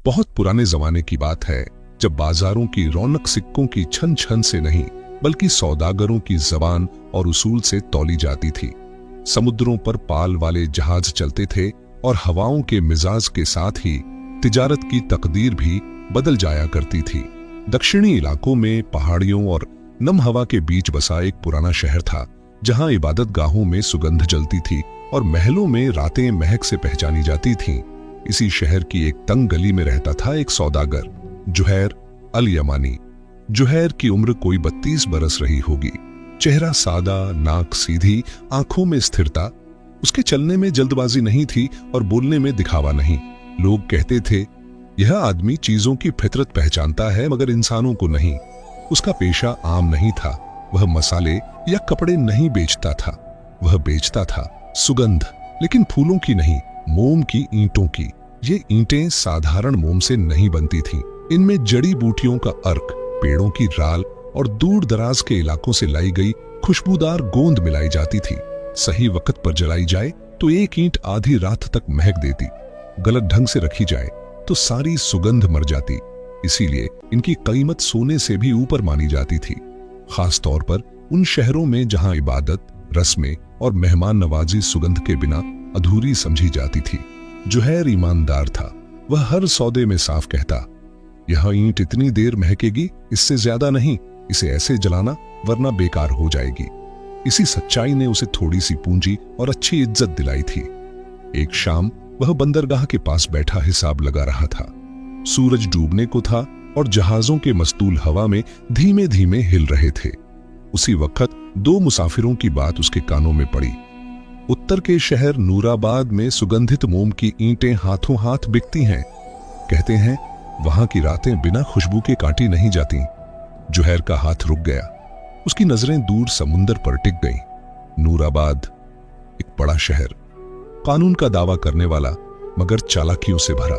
बहुत पुराने जमाने की बात है, जब बाजारों की रौनक सिक्कों की छन छन से नहीं बल्कि सौदागरों की जबान और उसूल से तौली जाती थी। समुद्रों पर पाल वाले जहाज चलते थे और हवाओं के मिजाज के साथ ही तिजारत की तकदीर भी बदल जाया करती थी। दक्षिणी इलाकों में पहाड़ियों और नम हवा के बीच बसा एक पुराना शहर था, जहां इबादत गाहों में सुगंध जलती थी और महलों में रातें महक से पहचानी जाती थीं। इसी शहर की एक तंग गली में रहता था एक सौदागर, जुहैर अल यमानी। जुहैर की उम्र कोई 32 बरस रही होगी। चेहरा सादा, नाक सीधी, आंखों में स्थिरता। उसके चलने में जल्दबाजी नहीं थी और बोलने में दिखावा नहीं। लोग कहते थे, यह आदमी चीजों की फितरत पहचानता है मगर इंसानों को नहीं। उसका पेशा आम नहीं था। वह मसाले या कपड़े नहीं बेचता था, वह बेचता था सुगंध, लेकिन फूलों की नहीं, मोम की ईंटों की। ये ईंटें साधारण मोम से नहीं बनती थीं। इनमें जड़ी बूटियों का अर्क, पेड़ों की राल और दूर दराज के इलाकों से लाई गई खुशबूदार गोंद मिलाई जाती थी। सही वक्त पर जलाई जाए तो एक ईंट आधी रात तक महक देती, गलत ढंग से रखी जाए तो सारी सुगंध मर जाती। इसीलिए इनकी कीमत सोने से भी ऊपर मानी जाती थी, खास तौर पर उन शहरों में जहां इबादत, रस्में और मेहमान नवाजी सुगंध के बिना अधूरी समझी जाती थी। जुहैर ईमानदार था। वह हर सौदे में साफ कहता, यह ईंट इतनी देर महकेगी, इससे ज्यादा नहीं। इसे ऐसे जलाना वरना बेकार हो जाएगी। इसी सच्चाई ने उसे थोड़ी सी पूंजी और अच्छी इज्जत दिलाई थी। एक शाम वह बंदरगाह के पास बैठा हिसाब लगा रहा था। सूरज डूबने को था और जहाजों के मस्तूल हवा में धीमे धीमे हिल रहे थे। उसी वक्त 2 मुसाफिरों की बात उसके कानों में पड़ी। उत्तर के शहर नूराबाद में सुगंधित मोम की ईंटें हाथों हाथ बिकती हैं। कहते हैं वहां की रातें बिना खुशबू के काटी नहीं जाती। जुहैर का हाथ रुक गया। उसकी नजरें दूर समुंदर पर टिक गईं। नूराबाद एक बड़ा शहर, कानून का दावा करने वाला मगर चालाकियों से भरा।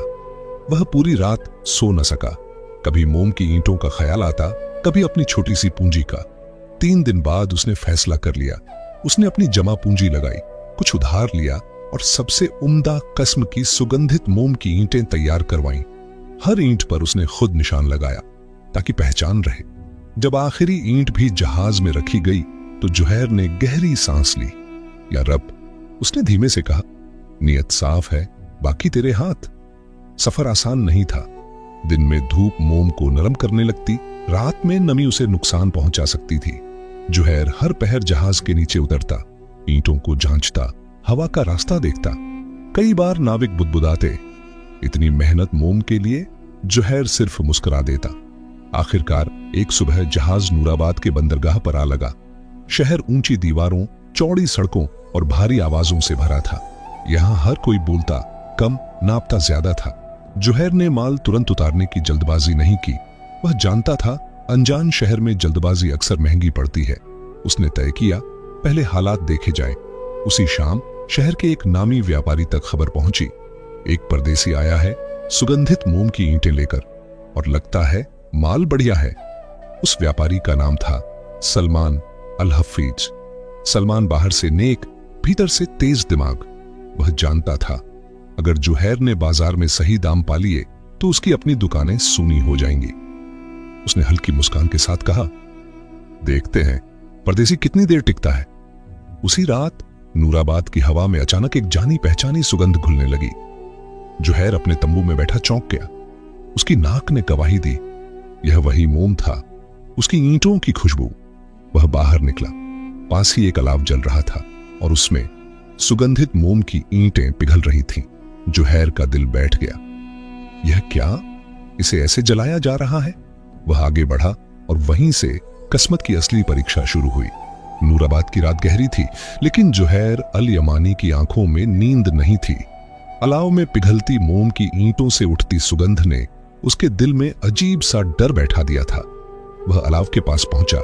वह पूरी रात सो न सका। कभी मोम की ईंटों का ख्याल आता, कभी अपनी छोटी सी पूंजी का। 3 दिन बाद उसने फैसला कर लिया। उसने अपनी जमा पूंजी लगाई, कुछ उधार लिया और सबसे उम्दा किस्म की सुगंधित मोम की ईंटें तैयार करवाईं। हर ईंट पर उसने खुद निशान लगाया ताकि पहचान रहे। जब आखिरी ईंट भी जहाज में रखी गई तो जुहैर ने गहरी सांस ली। या रब, उसने धीमे से कहा, नियत साफ है, बाकी तेरे हाथ। सफर आसान नहीं था। दिन में धूप मोम को नरम करने लगती, रात में नमी उसे नुकसान पहुंचा सकती थी। जुहैर हर पहर जहाज के नीचे उतरता, ईंटों को जांचता, हवा का रास्ता देखता। कई बार नाविक बुदबुदाते, इतनी मेहनत मोम के लिए? जुहैर सिर्फ मुस्कुरा देता। आखिरकार एक सुबह जहाज नूराबाद के बंदरगाह पर आ लगा। शहर ऊंची दीवारों, चौड़ी सड़कों और भारी आवाजों से भरा था। यहां हर कोई बोलता कम, नापता ज्यादा था। जुहैर ने माल तुरंत उतारने की जल्दबाजी नहीं की। वह जानता था अनजान शहर में जल्दबाजी अक्सर महंगी पड़ती है। उसने तय किया, पहले हालात देखे जाएं। उसी शाम शहर के एक नामी व्यापारी तक खबर पहुंची, एक परदेसी आया है सुगंधित मोम की ईंटें लेकर, और लगता है माल बढ़िया है। उस व्यापारी का नाम था सलमान अल हफीज। सलमान बाहर से नेक, भीतर से तेज दिमाग। वह जानता था अगर जुहैर ने बाजार में सही दाम पा लिए तो उसकी अपनी दुकानें सूनी हो जाएंगी। उसने हल्की मुस्कान के साथ कहा, देखते हैं परदेसी कितनी देर टिकता है। उसी रात नूराबाद की हवा में अचानक एक जानी पहचानी सुगंध घुलने लगी। जुहैर अपने तंबू में बैठा चौंक गया। उसकी नाक ने गवाही दी, यह वही मोम था, उसकी ईंटों की खुशबू। वह बाहर निकला। पास ही एक अलाव जल रहा था और उसमें सुगंधित मोम की ईंटें पिघल रही थीं। जुहैर का दिल बैठ गया। यह क्या? इसे ऐसे जलाया जा रहा है? वह आगे बढ़ा और वहीं से किस्मत की असली परीक्षा शुरू हुई। नूराबाद की रात गहरी थी, लेकिन जुहैर अल यमानी की आंखों में नींद नहीं थी। अलाव में पिघलती मोम की ईंटों से उठती सुगंध ने उसके दिल में अजीब सा डर बैठा दिया था। वह अलाव के पास पहुंचा।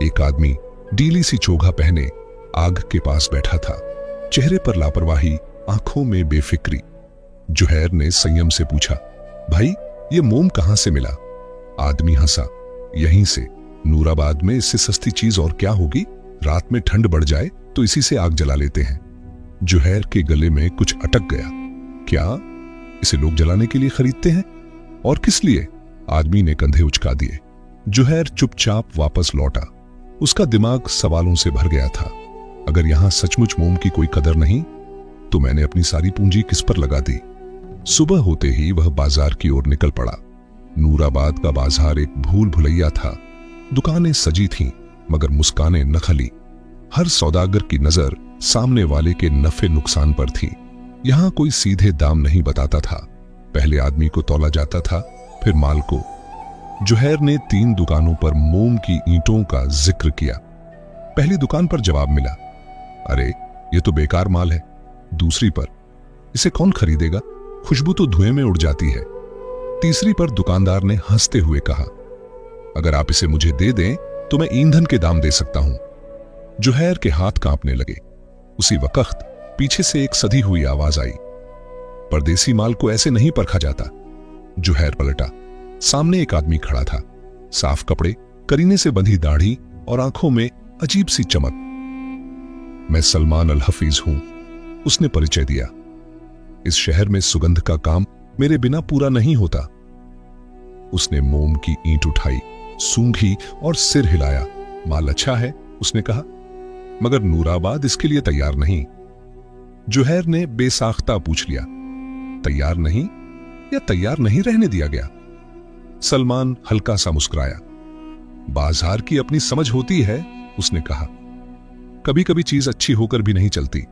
एक आदमी डीली सी चोगा पहने आग के पास बैठा था, चेहरे पर लापरवाही, आंखों में बेफिक्री। जुहैर ने संयम से पूछा, भाई ये मोम कहां से मिला? आदमी हंसा, यहीं से। नूराबाद में इससे सस्ती चीज और क्या होगी? रात में ठंड बढ़ जाए तो इसी से आग जला लेते हैं। जुहैर के गले में कुछ अटक गया। क्या इसे लोग जलाने के लिए खरीदते हैं? और किस लिए? आदमी ने कंधे उचका दिए। जुहैर चुपचाप वापस लौटा। उसका दिमाग सवालों से भर गया था। अगर यहां सचमुच मोम की कोई कदर नहीं तो मैंने अपनी सारी पूंजी किस पर लगा दी? सुबह होते ही वह बाजार की ओर निकल पड़ा। नूराबाद का बाजार एक भूल भुलैया था। दुकानें सजी थीं, मगर मुस्कानें नखली। हर सौदागर की नजर सामने वाले के नफे नुकसान पर थी। यहां कोई सीधे दाम नहीं बताता था। पहले आदमी को तौला जाता था, फिर माल को। जुहैर ने 3 दुकानों पर मोम की ईंटों का जिक्र किया। पहली दुकान पर जवाब मिला, अरे ये तो बेकार माल है। दूसरी पर, इसे कौन खरीदेगा, खुशबू तो धुएं में उड़ जाती है। तीसरी पर दुकानदार ने हंसते हुए कहा, अगर आप इसे मुझे दे दें तो मैं ईंधन के दाम दे सकता हूं। जुहैर के हाथ कांपने लगे। उसी वक्त पीछे से एक सधी हुई आवाज आई, परदेसी माल को ऐसे नहीं परखा जाता। जुहैर पलटा। सामने एक आदमी खड़ा था। साफ कपड़े, करीने से बंधी दाढ़ी और आंखों में अजीब सी चमक। मैं सलमान अल हफीज हूं, उसने परिचय दिया। इस शहर में सुगंध का काम मेरे बिना पूरा नहीं होता। उसने मोम की ईंट उठाई, सूंघी और सिर हिलाया। माल अच्छा है, उसने कहा, मगर नूराबाद इसके लिए तैयार नहीं। जुहैर ने बेसाख्ता पूछ लिया, तैयार नहीं या तैयार नहीं रहने दिया गया? सलमान हल्का सा मुस्कुराया। बाजार की अपनी समझ होती है, उसने कहा, कभी कभी चीज अच्छी होकर भी नहीं चलती।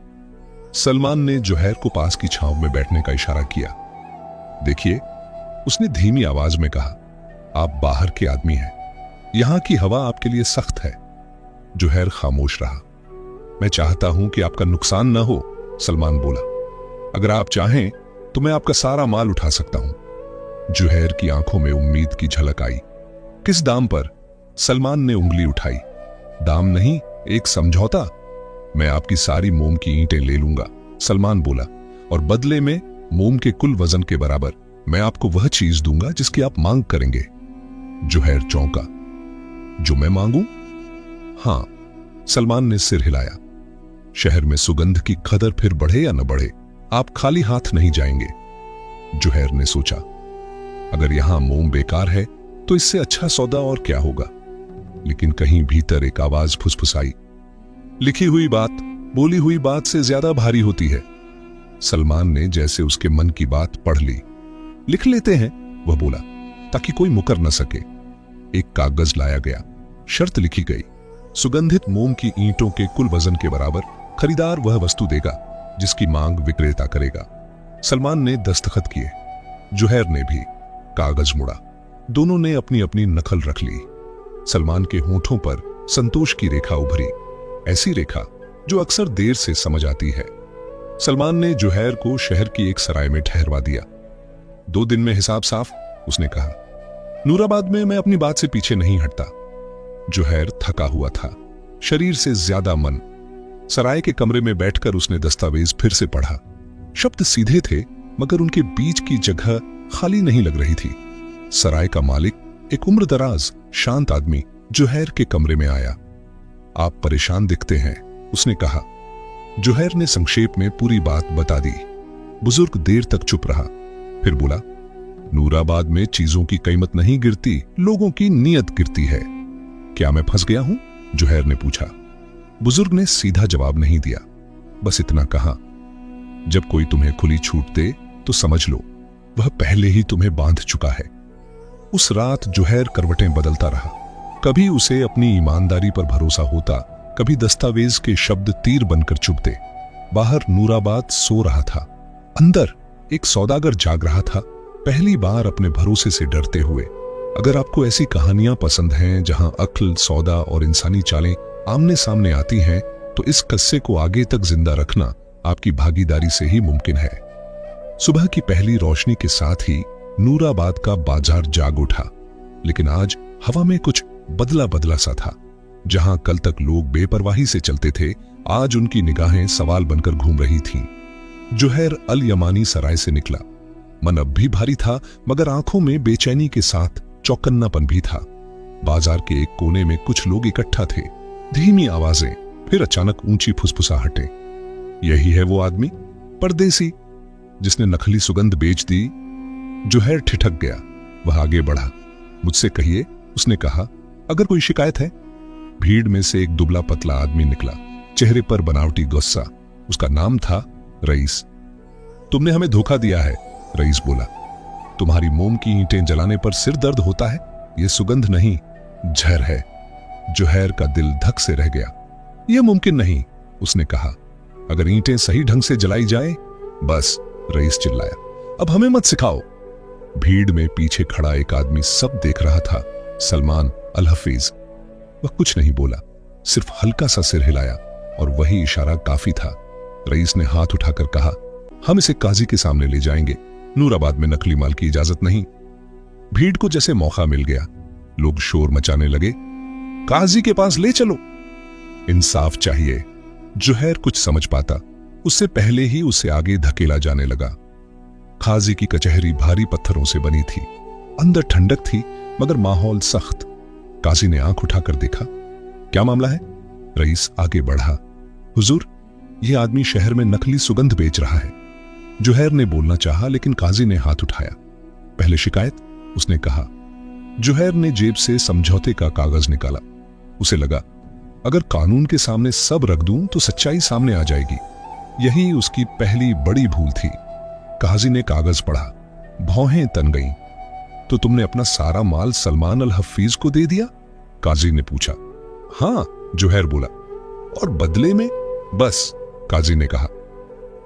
सलमान ने जुहैर को पास की छांव में बैठने का इशारा किया। देखिए, उसने धीमी आवाज में कहा, आप बाहर के आदमी हैं, यहां की हवा आपके लिए सख्त है। जुहैर खामोश रहा। मैं चाहता हूं कि आपका नुकसान न हो, सलमान बोला। अगर आप चाहें तो मैं आपका सारा माल उठा सकता हूं। जुहैर की आंखों में उम्मीद की झलक आई। किस दाम पर? सलमान ने उंगली उठाई। दाम नहीं, एक समझौता। मैं आपकी सारी मोम की ईंटें ले लूंगा, सलमान बोला, और बदले में मोम के कुल वजन के बराबर मैं आपको वह चीज दूंगा जिसकी आप मांग करेंगे। जुहैर चौंका। जो मैं मांगूं? हां, सलमान ने सिर हिलाया। शहर में सुगंध की कदर फिर बढ़े या न बढ़े, आप खाली हाथ नहीं जाएंगे। जुहैर ने सोचा, अगर यहां मोम बेकार है तो इससे अच्छा सौदा और क्या होगा। लेकिन कहीं भीतर एक आवाज फुसफुसाई, लिखी हुई बात बोली हुई बात से ज्यादा भारी होती है। सलमान ने जैसे उसके मन की बात पढ़ ली। लिख लेते हैं, वह बोला, ताकि कोई मुकर न सके। एक कागज लाया गया। शर्त लिखी गई, सुगंधित मोम की ईंटों के कुल वजन के बराबर खरीदार वह वस्तु देगा जिसकी मांग विक्रेता करेगा। सलमान ने दस्तखत किए, जुहैर ने भी। कागज मुड़ा। दोनों ने अपनी अपनी नकल रख ली। सलमान के होठों पर संतोष की रेखा उभरी, ऐसी रेखा जो अक्सर देर से समझ आती है। सलमान ने जुहैर को शहर की एक सराय में ठहरवा दिया। 2 दिन में हिसाब साफ, उसने कहा। नूराबाद में मैं अपनी बात से पीछे नहीं हटता। जुहैर थका हुआ था, शरीर से ज्यादा मन। सराय के कमरे में बैठकर उसने दस्तावेज फिर से पढ़ा। शब्द सीधे थे, मगर उनके बीच की जगह खाली नहीं लग रही थी। सराय का मालिक, एक उम्रदराज शांत आदमी, जुहैर के कमरे में आया। आप परेशान दिखते हैं, उसने कहा। जुहैर ने संक्षेप में पूरी बात बता दी। बुजुर्ग देर तक चुप रहा, फिर बोला, नूराबाद में चीजों की कीमत नहीं गिरती, लोगों की नीयत गिरती है। क्या मैं फंस गया हूं? जुहैर ने पूछा। बुजुर्ग ने सीधा जवाब नहीं दिया, बस इतना कहा, जब कोई तुम्हें खुली छूट दे तो समझ लो वह पहले ही तुम्हें बांध चुका है। उस रात जुहैर करवटें बदलता रहा। कभी उसे अपनी ईमानदारी पर भरोसा होता, कभी दस्तावेज के शब्द तीर बनकर चुभते। बाहर नूराबाद सो रहा था, अंदर एक सौदागर जाग रहा था, पहली बार अपने भरोसे से डरते हुए। अगर आपको ऐसी कहानियां पसंद हैं जहां अक्ल, सौदा और इंसानी चालें आमने सामने आती हैं, तो इस किस्से को आगे तक जिंदा रखना आपकी भागीदारी से ही मुमकिन है। सुबह की पहली रोशनी के साथ ही नूराबाद का बाजार जाग उठा, लेकिन आज हवा में कुछ बदला बदला सा था। जहां कल तक लोग बेपरवाही से चलते थे, आज उनकी निगाहें सवाल बनकर घूम रही थीं। जुहैर अल यमानी सराय से निकला। मन अब भी भारी था, मगर आंखों में बेचैनी के साथ चौकन्नापन भी था। बाजार के एक कोने में कुछ लोग इकट्ठा थे। धीमी आवाजें, फिर अचानक ऊंची फुसफुसाहटें। यही है वो आदमी, परदेसी, जिसने नकली सुगंध बेच दी। जुहैर ठिठक गया। वह आगे बढ़ा। मुझसे कहिए, उसने कहा, अगर कोई शिकायत है। भीड़ में से एक दुबला पतला आदमी निकला, चेहरे पर बनावटी गुस्सा। उसका नाम था रईस। तुमने हमें धोखा दिया है, रईस बोला। तुम्हारी मोम की ईंटें जलाने पर सिर दर्द होता है, यह सुगंध नहीं, जहर है। जुहैर का दिल धक से रह गया। यह मुमकिन नहीं, उसने कहा। अगर ईंटें सही ढंग से जलाई जाए। बस, रईस चिल्लाया, अब हमें मत सिखाओ। भीड़ में पीछे खड़ा एक आदमी सब देख रहा था, सलमान अल हफीज। वह कुछ नहीं बोला, सिर्फ हल्का सा सिर हिलाया, और वही इशारा काफी था। रईस ने हाथ उठाकर कहा, हम इसे काजी के सामने ले जाएंगे। नूराबाद में नकली माल की इजाजत नहीं। भीड़ को जैसे मौका मिल गया, लोग शोर मचाने लगे, काजी के पास ले चलो। इंसाफ चाहिए। जुहैर कुछ समझ पाता, उससे पहले ही उसे आगे धकेला जाने लगा। काजी की कचहरी भारी पत्थरों से बनी थी, अंदर ठंडक थी मगर माहौल सख्त। काजी ने आंख उठाकर देखा। क्या मामला है? रईस आगे बढ़ा। हुजूर, यह आदमी शहर में नकली सुगंध बेच रहा है। जुहैर ने बोलना चाहा, लेकिन काजी ने हाथ उठाया। पहले शिकायत, उसने कहा। जुहैर ने जेब से समझौते का कागज निकाला। उसे लगा, अगर कानून के सामने सब रख दूं तो सच्चाई सामने आ जाएगी। यही उसकी पहली बड़ी भूल थी। काजी ने कागज पढ़ा, भौहें तन गईं। तो तुमने अपना सारा माल सलमान अल हफीज को दे दिया? काजी ने पूछा। हां, जुहैर बोला। और बदले में? बस, काजी ने कहा।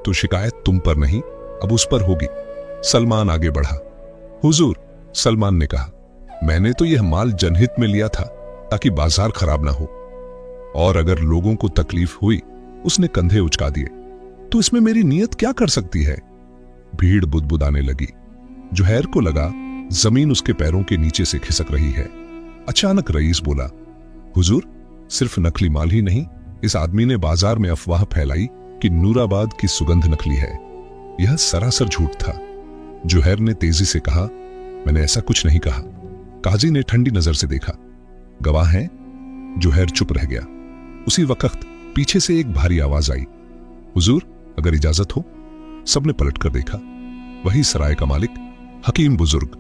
तो शिकायत तुम पर नहीं, अब उस पर होगी। सलमान आगे बढ़ा। हुजूर, सलमान ने कहा, मैंने तो यह माल जनहित में लिया था ताकि बाजार खराब ना हो, और अगर लोगों को तकलीफ हुई। उसने कंधे उचका दिए। तो इसमें मेरी नीयत क्या कर सकती है? भीड़ बुदबुदाने लगी। जुहैर को लगा जमीन उसके पैरों के नीचे से खिसक रही है। अचानक रईस बोला, हुजूर, सिर्फ नकली माल ही नहीं, इस आदमी ने बाजार में अफवाह फैलाई कि नूराबाद की सुगंध नकली है। यह सरासर झूठ था। जुहैर ने तेजी से कहा, मैंने ऐसा कुछ नहीं कहा। काजी ने ठंडी नजर से देखा। गवाह हैं? जुहैर चुप रह गया। उसी वक्त पीछे से एक भारी आवाज आई, हुजूर, अगर इजाजत हो। सबने पलटकर देखा। वही सराय का मालिक, हकीम बुजुर्ग।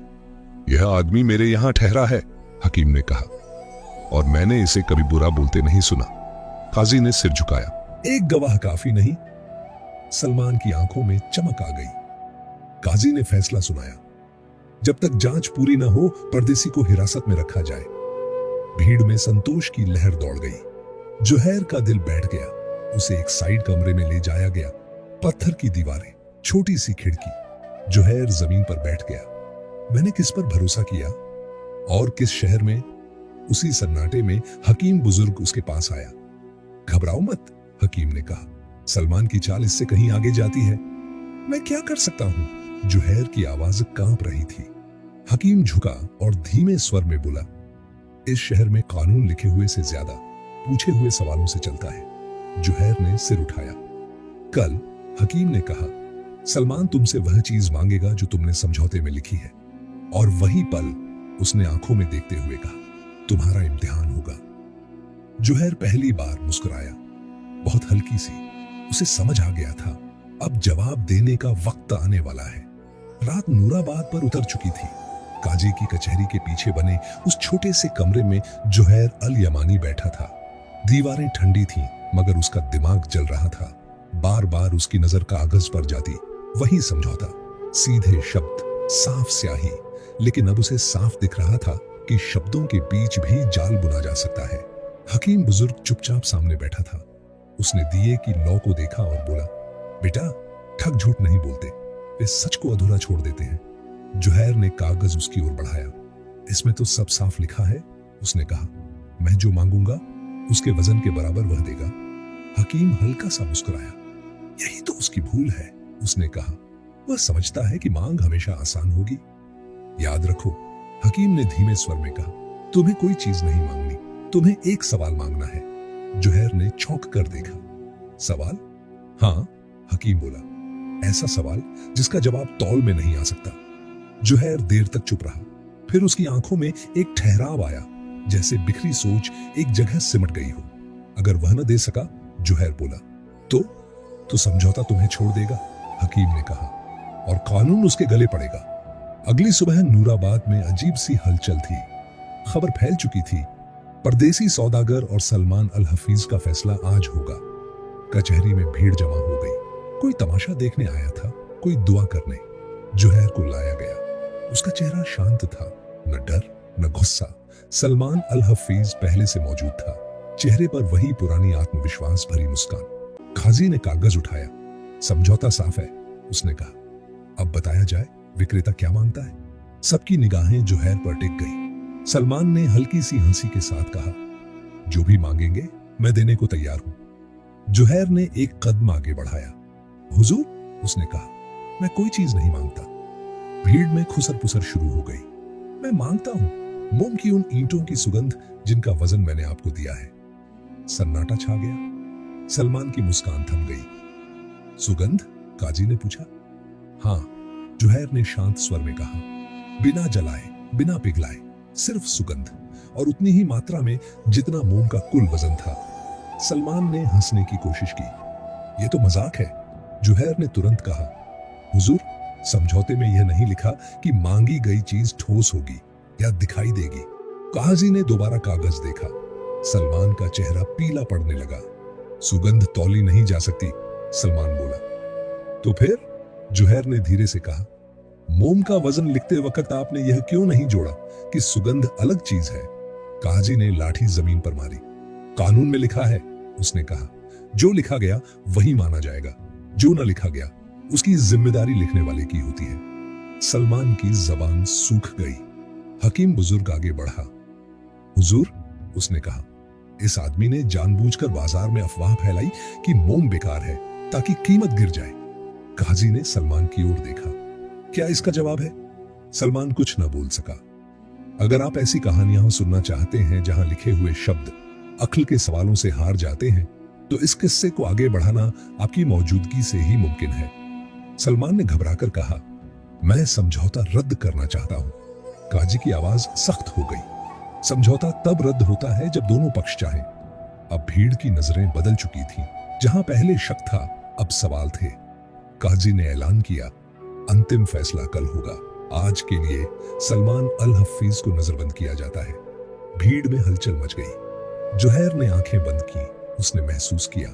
यह आदमी मेरे यहां ठहरा है, हकीम ने कहा, और मैंने इसे कभी बुरा बोलते नहीं सुना। काजी ने सिर झुकाया। एक गवाह काफी नहीं। सलमान की आंखों में चमक आ गई। काजी ने फैसला सुनाया, जब तक जांच पूरी न हो परदेसी को हिरासत में रखा जाए। भीड़ में संतोष की लहर दौड़ गई। जुहैर का दिल बैठ गया। उसे एक साइड कमरे में ले जाया गया। पत्थर की दीवारें, छोटी सी खिड़की। जुहैर जमीन पर बैठ गया। मैंने किस पर भरोसा किया और किस शहर में? उसी सन्नाटे में हकीम बुजुर्ग उसके पास आया। घबराओ मत, हकीम ने कहा, सलमान की चाल इससे कहीं आगे जाती है। मैं क्या कर सकता हूं? जुहैर की आवाज कांप रही थी। हकीम झुका और धीमे स्वर में बोला, इस शहर में कानून लिखे हुए से ज्यादा पूछे हुए सवालों से चलता है। जुहैर ने सिर उठाया। कल, हकीम ने कहा, सलमान तुमसे वह चीज मांगेगा जो तुमने समझौते में लिखी है। और वही पल उसने आंखों में देखते हुए कहा, तुम्हारा इम्तिहान होगा। जुहैर पहली बार मुस्कुराया, बहुत हल्की सी। उसे समझ आ गया था, अब जवाब देने का वक्त आने वाला है। रात नूराबाद पर उतर चुकी थी। काजी की कचहरी के पीछे बने उस छोटे से कमरे में जुहैर अल यमानी बैठा था। दीवारें ठंडी थीं, मगर उसका दिमाग जल रहा था। बार बार उसकी नजर कागज पर जाती, वही समझौता, सीधे शब्द, साफ स्याही। लेकिन अब उसे साफ दिख रहा था कि शब्दों के बीच भी जाल बुना जा सकता है। हकीम बुजुर्ग चुपचाप सामने बैठा था। उसने दिए की लौ को देखा और बोला, बेटा, ठग झूठ नहीं बोलते, वे सच को अधूरा छोड़ देते हैं। जुहैर ने कागज उसकी ओर बढ़ाया। इसमें तो सब साफ लिखा है, उसने कहा। मैं जो मांगूंगा उसके वजन के बराबर वह देगा। हकीम हल्का सा मुस्कुराया। यही तो उसकी भूल है, उसने कहा। वह समझता है कि मांग हमेशा आसान होगी। याद रखो, हकीम ने धीमे स्वर में कहा, तुम्हें कोई चीज नहीं मांगनी, तुम्हें एक सवाल मांगना है। जुहैर ने चौंक कर देखा। सवाल? हाँ, हकीम बोला, ऐसा सवाल जिसका जवाब तौल में नहीं आ सकता। जुहैर देर तक चुप रहा। फिर उसकी आंखों में एक ठहराव आया, जैसे बिखरी सोच एक जगह सिमट गई हो। अगर वह न दे सका, जुहैर बोला, तो समझौता तुम्हें छोड़ देगा, हकीम ने कहा, और कानून उसके गले पड़ेगा। अगली सुबह नूराबाद में अजीब सी हलचल थी। खबर फैल चुकी थी, परदेसी सौदागर और सलमान अल हफीज का फैसला आज होगा। कचहरी में भीड़ जमा हो गई। कोई तमाशा देखने आया था, कोई दुआ करने। जुहैर को लाया गया। उसका चेहरा शांत था, न डर न गुस्सा। सलमान अल हफीज पहले से मौजूद था, चेहरे पर वही पुरानी आत्मविश्वास भरी मुस्कान। काजी ने कागज उठाया। समझौता साफ है, उसने कहा। अब बताया जाए विक्रेता क्या मांगता है। सबकी निगाहें जुहैर पर टिक गई। सलमान ने हल्की सी हंसी के साथ कहा, जो भी मांगेंगे मैं देने को तैयार हूं। जुहैर ने एक कदम आगे बढ़ाया। हुजूर, उसने कहा, मैं कोई चीज नहीं मांगता। भीड़ में खुसर पुसर शुरू हो गई। मैं मांगता हूं मोम की उन ईंटों की सुगंध जिनका वजन मैंने आपको दिया है। सन्नाटा छा गया। सलमान की मुस्कान थम गई। सुगंध? काजी ने पूछा। हां, जुहैर ने शांत स्वर में कहा, बिना जलाए बिना पिघलाए, सिर्फ सुगंध, और उतनी ही मात्रा में जितना मोम का कुल वजन था। सलमान ने हंसने की कोशिश की। यह तो मजाक है। जुहैर ने तुरंत कहा, हुजूर, समझौते में यह नहीं लिखा कि मांगी गई चीज ठोस होगी या दिखाई देगी। काजी ने दोबारा कागज देखा। सलमान का चेहरा पीला पड़ने लगा। सुगंध तौली नहीं जा सकती, सलमान बोला। तो फिर? जुहैर ने धीरे से कहा, मोम का वजन लिखते वक्त आपने यह क्यों नहीं जोड़ा कि सुगंध अलग चीज है। काजी ने लाठी जमीन पर मारी। कानून में लिखा है, उसने कहा। जो लिखा गया वही माना जाएगा, जो न लिखा गया उसकी जिम्मेदारी लिखने वाले की होती है। सलमान की जबान सूख गई। हकीम बुजुर्ग आगे बढ़ा। हुजूर, उसने कहा, इस आदमी ने जानबूझकर बाजार में अफवाह फैलाई कि मोम बेकार है ताकि कीमत गिर जाए। काजी ने सलमान की ओर देखा। क्या इसका जवाब है? सलमान कुछ न बोल सका। अगर आप ऐसी कहानियां सुनना चाहते हैं जहां लिखे हुए शब्द अक्ल के सवालों से हार जाते हैं, तो इस किस्से को आगे बढ़ाना आपकी मौजूदगी से ही मुमकिन है। सलमान ने घबराकर कहा, मैं समझौता रद्द करना चाहता हूं। काजी की आवाज सख्त हो गई। समझौता तब रद्द होता है जब दोनों पक्ष चाहें। अब भीड़ की नजरें बदल चुकी थीं। जहां पहले शक था, अब सवाल थे। काजी ने ऐलान किया, अंतिम फैसला कल होगा। आज के लिए सलमान अल हफीज को नजरबंद किया जाता है। भीड़ में हलचल मच गई। जुहैर ने आंखें बंद की। उसने महसूस किया,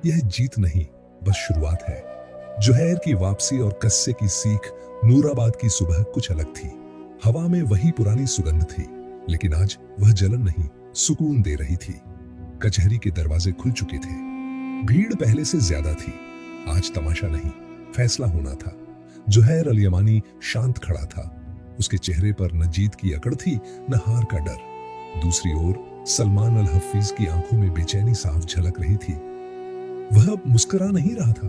यह जीत नहीं, बस शुरुआत है। जुहैर की वापसी और कस्से की सीख। नूराबाद की सुबह कुछ अलग थी। हवा में वही पुरानी सुगंध थी, लेकिन आज वह जलन नहीं, सुकून दे रही थी। कचहरी के दरवाजे खुल चुके थे। भीड़ पहले से ज्यादा थी। आज तमाशा नहीं, फैसला होना था। जुहैर अल यमानी शांत खड़ा था। उसके चेहरे पर न जीत की अकड़ थी, न हार का डर। दूसरी ओर सलमान अल हफीज की आंखों में बेचैनी साफ झलक रही थी। वह अब मुस्कुरा नहीं रहा था।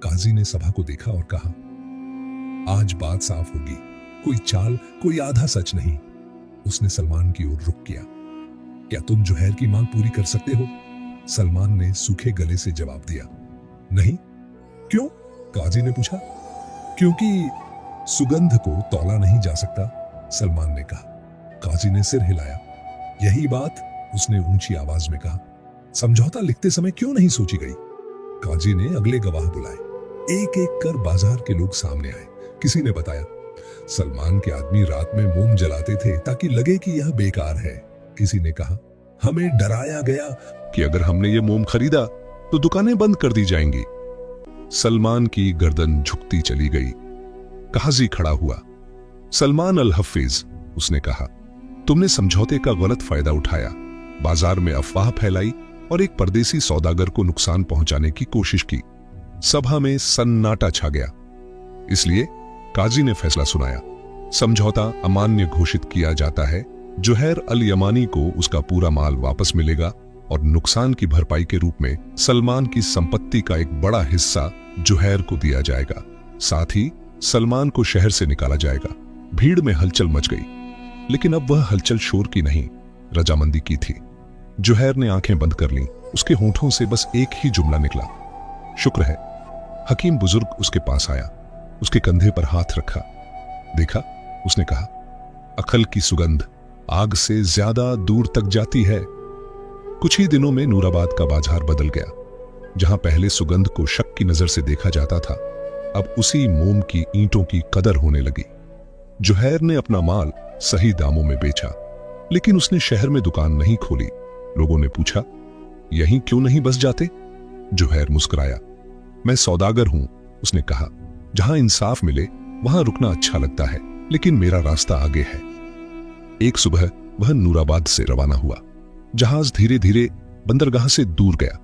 काजी ने सभा को देखा और कहा, आज बात साफ होगी। कोई चाल, कोई आधा सच नहीं। उसने सलमान की ओर रुख किया। क्या तुम जुहैर की मांग पूरी कर सकते हो? सलमान ने सूखे गले से जवाब दिया, नहीं। क्यों? काजी ने पूछा। क्योंकि सुगंध को तौला नहीं जा सकता, सलमान ने कहा। काजी ने सिर हिलाया। यही बात उसने ऊंची आवाज में कहा। समझौता लिखते समय क्यों नहीं सोची गई? काजी ने अगले गवाह बुलाए। एक एक कर बाजार के लोग सामने आए। किसी ने बताया, सलमान के आदमी रात में मोम जलाते थे ताकि लगे कि यह बेकार है। किसी ने कहा, हमें डराया गया कि अगर हमने ये मोम खरीदा तो दुकानें बंद कर दी जाएंगी। सलमान की गर्दन झुकती चली गई। काजी खड़ा हुआ। सलमान अल हफीज, उसने कहा, तुमने समझौते का गलत फायदा उठाया, बाजार में अफवाह फैलाई और एक परदेसी सौदागर को नुकसान पहुंचाने की कोशिश की। सभा में सन्नाटा छा गया। इसलिए काजी ने फैसला सुनाया। समझौता अमान्य घोषित किया जाता है। जुहैर अल यमानी को उसका पूरा माल वापस मिलेगा और नुकसान की भरपाई के रूप में सलमान की संपत्ति का एक बड़ा हिस्सा जुहैर को दिया जाएगा। साथ ही सलमान को शहर से निकाला जाएगा। भीड़ में हलचल मच गई, लेकिन अब वह हलचल शोर की नहीं, रजामंदी की थी। जुहैर ने आंखें बंद कर लीं। उसके होंठों से बस एक ही जुमला निकला, शुक्र है। हकीम बुजुर्ग उसके पास आया। उसके कंधे पर हाथ रखा। देखा, उसने कहा, अकल की सुगंध आग से ज्यादा दूर तक जाती है। कुछ ही दिनों में नूराबाद का बाजार बदल गया। जहां पहले सुगंध को शक की नजर से देखा जाता था, अब उसी मोम की ईंटों की कदर होने लगी। जुहैर ने अपना माल सही दामों में बेचा, लेकिन उसने शहर में दुकान नहीं खोली। लोगों ने पूछा, यहीं क्यों नहीं बस जाते? जुहैर मुस्कुराया। मैं सौदागर हूं, उसने कहा। जहां इंसाफ मिले वहां रुकना अच्छा लगता है, लेकिन मेरा रास्ता आगे है। एक सुबह वह नूराबाद से रवाना हुआ। जहाज धीरे धीरे बंदरगाह से दूर गया।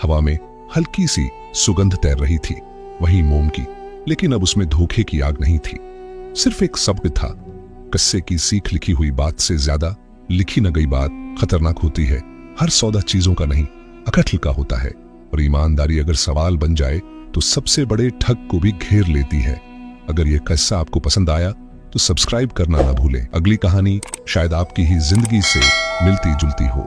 हवा में हल्की सी सुगंध तैर रही थी, वही मोम की, लेकिन अब उसमें धोखे की आग नहीं थी। सिर्फ एक सबक था, कस्से की सीख लिखी हुई बात से ज्यादा लिखी न गई बात खतरनाक होती है। हर सौदा चीजों का नहीं, अकल का होता है, और ईमानदारी अगर सवाल बन जाए तो सबसे बड़े ठग को भी घेर लेती है। अगर यह किस्सा आपको पसंद आया तो सब्सक्राइब करना ना भूलें। अगली कहानी शायद आपकी ही जिंदगी से मिलती जुलती हो।